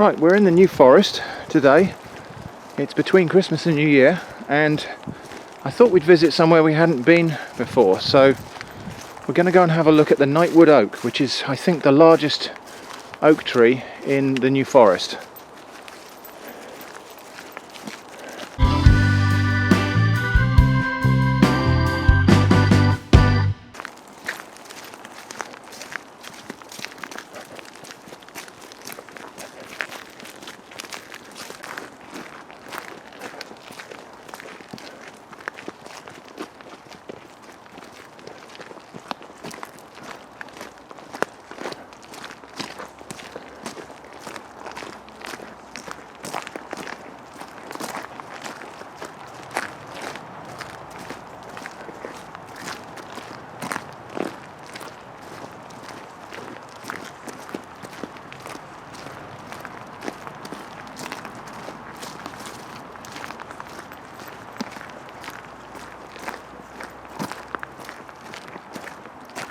Right, we're in the New Forest today. It's between Christmas and New Year, and I thought we'd visit somewhere we hadn't been before, so we're going to go and have a look at the Knightwood Oak, which is, I think, the largest oak tree in the New Forest.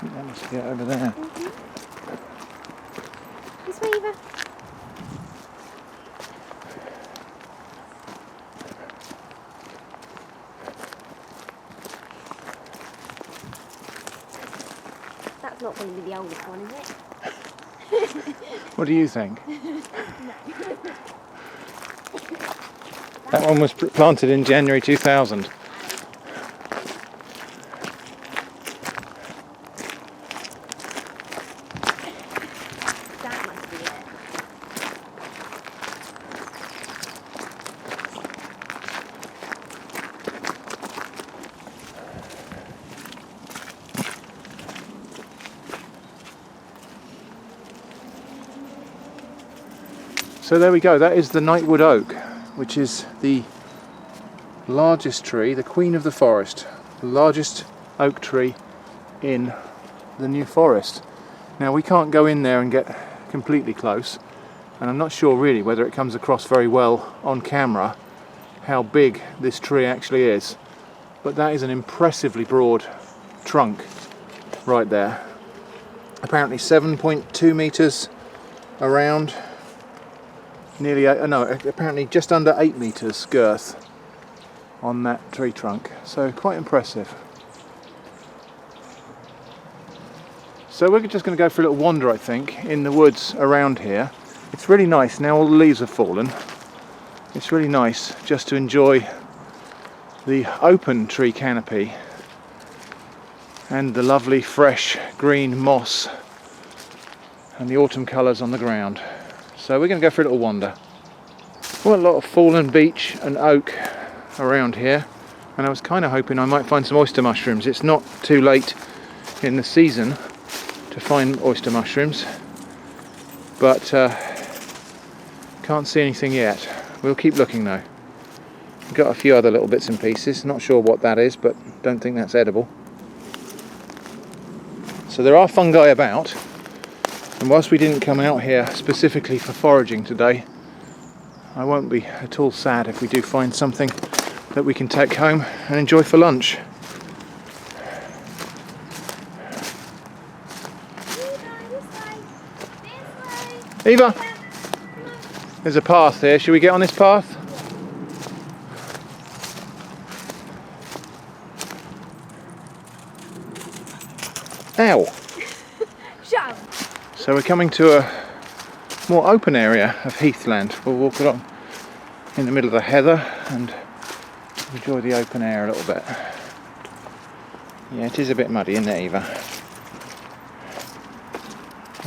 That must be it over there. This way, Eva. That's not going to be the oldest one, is it? What do you think? That one was planted in January 2000. That must be it. So there we go, that is the Knightwood Oak, which is the largest tree, the queen of the forest, the largest oak tree in the New Forest. Now we can't go in there and get completely close, and I'm not sure really whether it comes across very well on camera how big this tree actually is, but that is an impressively broad trunk right there. Apparently 7.2 meters around, apparently just under 8 meters girth on that tree trunk, so quite impressive. So we're just going to go for a little wander, I think, in the woods around here. It's really nice now all the leaves have fallen. It's really nice just to enjoy the open tree canopy and the lovely fresh green moss and the autumn colours on the ground. So we're going to go for a little wander. Well, a lot of fallen beech and oak around here, and I was kind of hoping I might find some oyster mushrooms. It's not too late in the season to find oyster mushrooms, but can't see anything yet. We'll keep looking though. We've got a few other little bits and pieces, not sure what that is, but don't think that's edible. So there are fungi about, and whilst we didn't come out here specifically for foraging today, I won't be at all sad if we do find something that we can take home and enjoy for lunch. Eva, there's a path here. Should we get on this path? Ow! Shut up. So we're coming to a more open area of Heathland. We'll walk along in the middle of the heather and enjoy the open air a little bit. Yeah, it is a bit muddy, isn't it, Eva?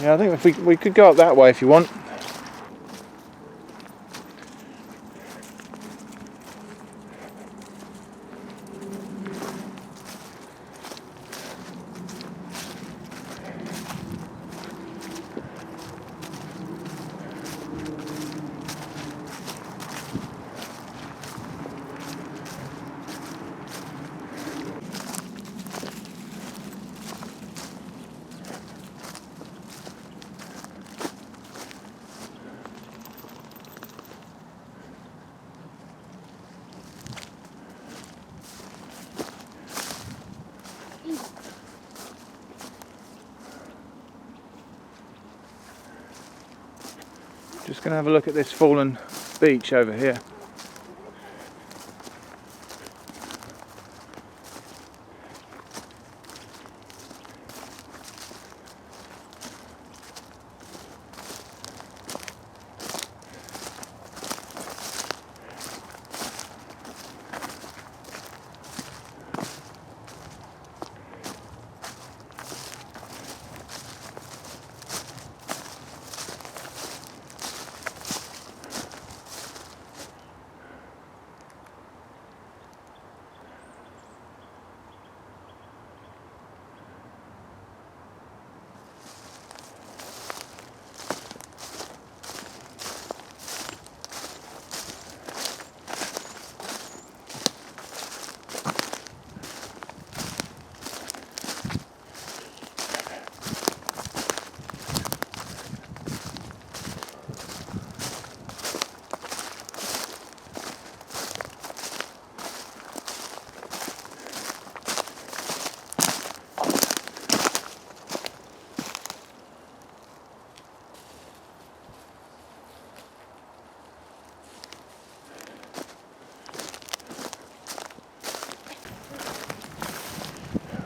Yeah, I think if we could go up that way if you want. Just going to have a look at this fallen beech over here.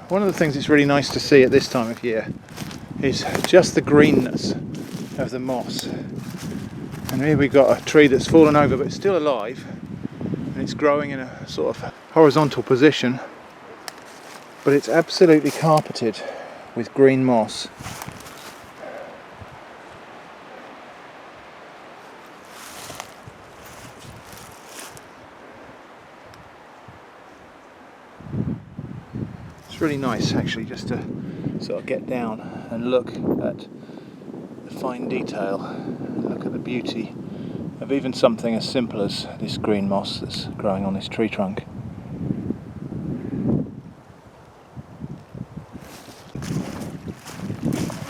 One of the things that's really nice to see at this time of year is just the greenness of the moss. And here we've got a tree that's fallen over but it's still alive, and it's growing in a sort of horizontal position, but it's absolutely carpeted with green moss. It's really nice actually just to sort of get down and look at the fine detail, look at the beauty of even something as simple as this green moss that's growing on this tree trunk.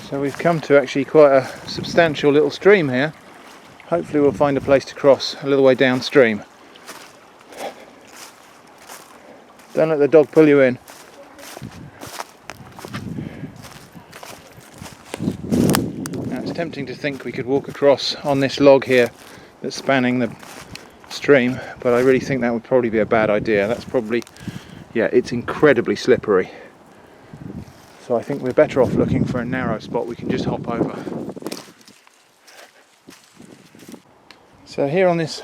So we've come to actually quite a substantial little stream here. Hopefully we'll find a place to cross a little way downstream. Don't let the dog pull you in. Now it's tempting to think we could walk across on this log here that's spanning the stream, but I really think that would probably be a bad idea. That's probably, yeah, it's incredibly slippery. So I think we're better off looking for a narrow spot we can just hop over. So here on this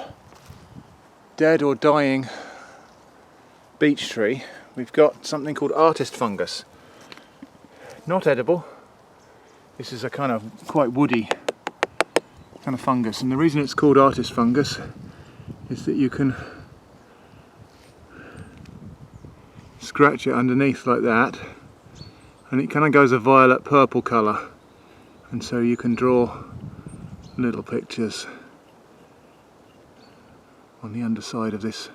dead or dying beech tree, we've got something called artist fungus. Not edible. This is a kind of quite woody kind of fungus, and the reason it's called artist fungus is that you can scratch it underneath like that, and it kind of goes a violet purple colour, and so you can draw little pictures on the underside of this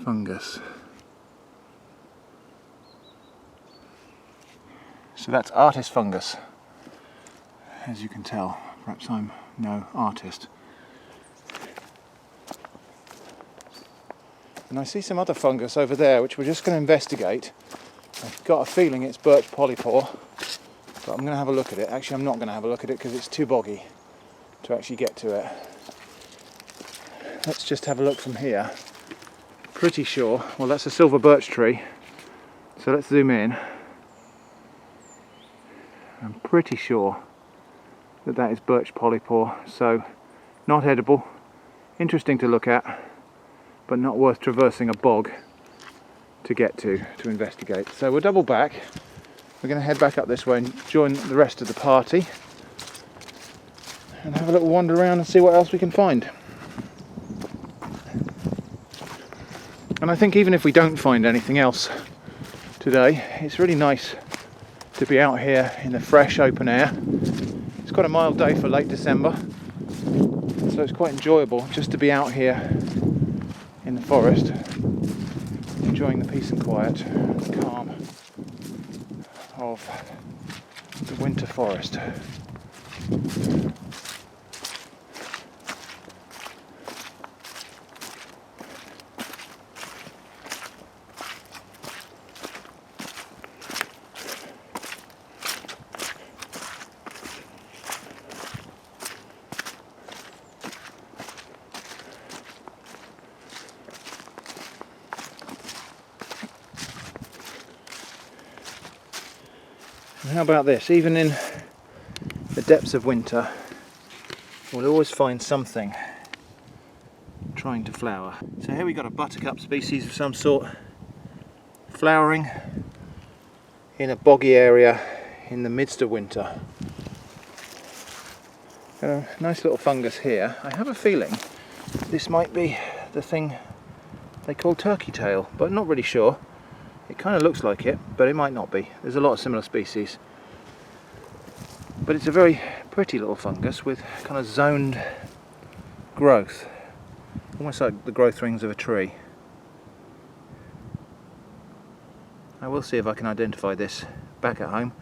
fungus. So that's artist fungus. As you can tell, perhaps I'm no artist. And I see some other fungus over there which we're just going to investigate. I've got a feeling it's Birch Polypore, but I'm going to have a look at it. Actually, I'm not going to have a look at it because it's too boggy to actually get to it. Let's just have a look from here. Pretty sure, well, that's a silver birch tree, so let's zoom in. I'm pretty sure that that is Birch Polypore, so not edible, interesting to look at, but not worth traversing a bog to get to investigate. So we'll double back. We're going to head back up this way and join the rest of the party and have a little wander around and see what else we can find. And I think even if we don't find anything else today, it's really nice to be out here in the fresh open air. It's quite a mild day for late December, so it's quite enjoyable just to be out here in the forest, enjoying the peace and quiet and calm of the winter forest. And how about this? Even in the depths of winter, we'll always find something trying to flower. So here we've got a buttercup species of some sort, flowering in a boggy area in the midst of winter. Got a nice little fungus here. I have a feeling this might be the thing they call turkey tail, but I'm not really sure. It kind of looks like it, but it might not be. There's a lot of similar species. But it's a very pretty little fungus with kind of zoned growth, almost like the growth rings of a tree. I will see if I can identify this back at home.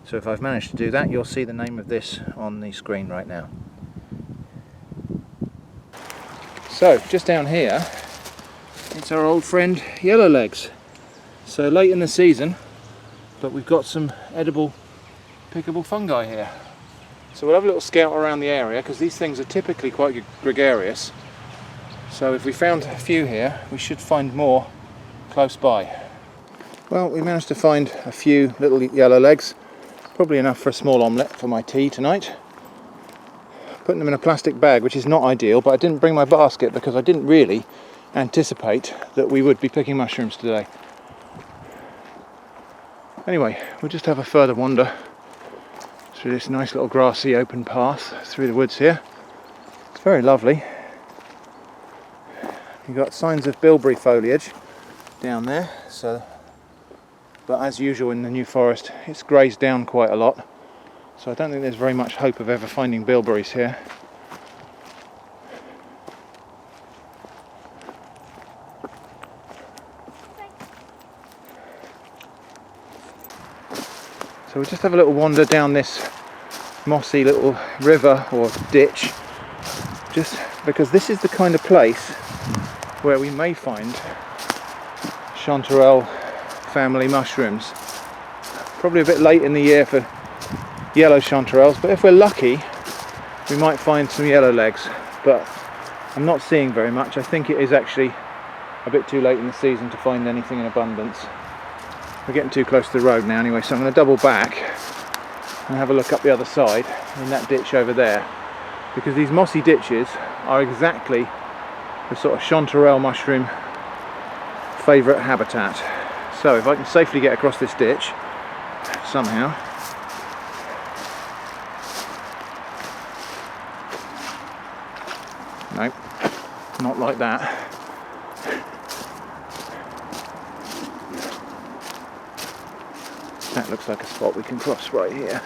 So if I've managed to do that, you'll see the name of this on the screen right now. So just down here, it's our old friend yellowlegs. So late in the season, but we've got some edible, pickable fungi here. So we'll have a little scout around the area, because these things are typically quite gregarious. So if we found a few here, we should find more close by. Well, we managed to find a few little yellowlegs, probably enough for a small omelette for my tea tonight. Putting them in a plastic bag, which is not ideal, but I didn't bring my basket because I didn't really anticipate that we would be picking mushrooms today. Anyway, we'll just have a further wander through this nice little grassy open path through the woods here. It's very lovely. You've got signs of bilberry foliage down there, but as usual in the New Forest, it's grazed down quite a lot, so I don't think there's very much hope of ever finding bilberries here. So we'll just have a little wander down this mossy little river or ditch, just because this is the kind of place where we may find chanterelle family mushrooms. Probably a bit late in the year for yellow chanterelles, but if we're lucky we might find some yellowlegs, but I'm not seeing very much. I think it is actually a bit too late in the season to find anything in abundance. We're getting too close to the road now anyway, so I'm going to double back and have a look up the other side in that ditch over there, because these mossy ditches are exactly the sort of chanterelle mushroom favourite habitat. So if I can safely get across this ditch somehow. No, not like that. That looks like a spot we can cross right here.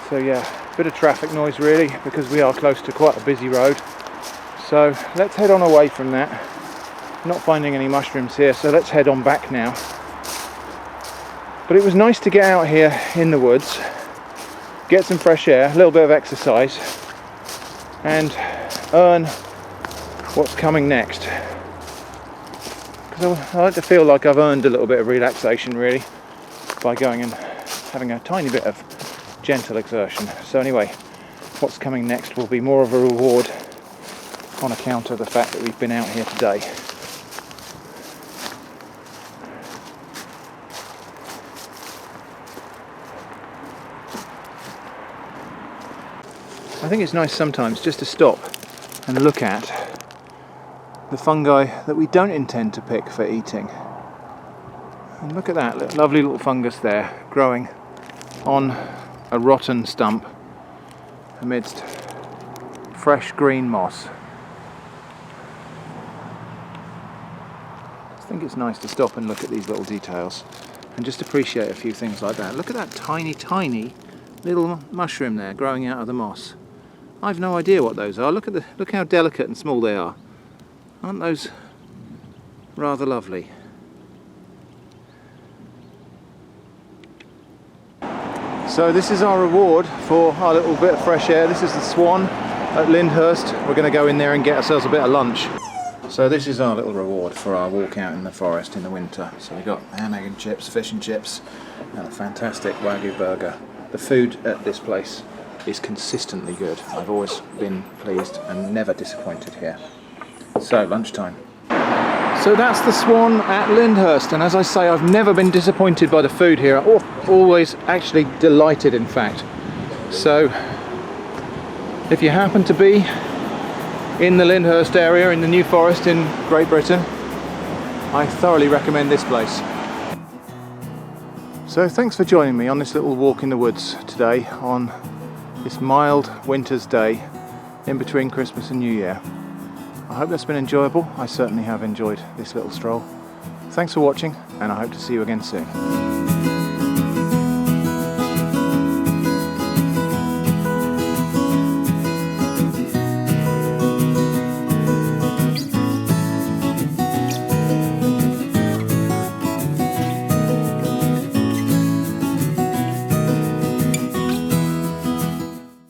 So yeah, bit of traffic noise really, because we are close to quite a busy road. So let's head on away from that. Not finding any mushrooms here, so let's head on back now. But it was nice to get out here in the woods, get some fresh air, a little bit of exercise, and earn what's coming next. Because I like to feel like I've earned a little bit of relaxation really by going and having a tiny bit of gentle exertion. So anyway, what's coming next will be more of a reward on account of the fact that we've been out here today. I think it's nice sometimes just to stop and look at the fungi that we don't intend to pick for eating. And look at that lovely little fungus there, growing on a rotten stump amidst fresh green moss. I think it's nice to stop and look at these little details and just appreciate a few things like that. Look at that tiny, tiny little mushroom there growing out of the moss. I've no idea what those are. Look how delicate and small they are. Aren't those rather lovely? So this is our reward for our little bit of fresh air. This is the Swan at Lyndhurst. We're going to go in there and get ourselves a bit of lunch. So this is our little reward for our walk out in the forest in the winter. So we've got ham, egg and chips, fish and chips, and a fantastic Wagyu burger. The food at this place is consistently good. I've always been pleased and never disappointed here. So lunchtime. So that's the Swan at Lyndhurst, and as I say, I've never been disappointed by the food here. Always actually delighted, in fact. So if you happen to be in the Lyndhurst area in the New Forest in Great Britain, I thoroughly recommend this place. So thanks for joining me on this little walk in the woods today on this mild winter's day in between Christmas and New Year. I hope that's been enjoyable. I certainly have enjoyed this little stroll. Thanks for watching, and I hope to see you again soon.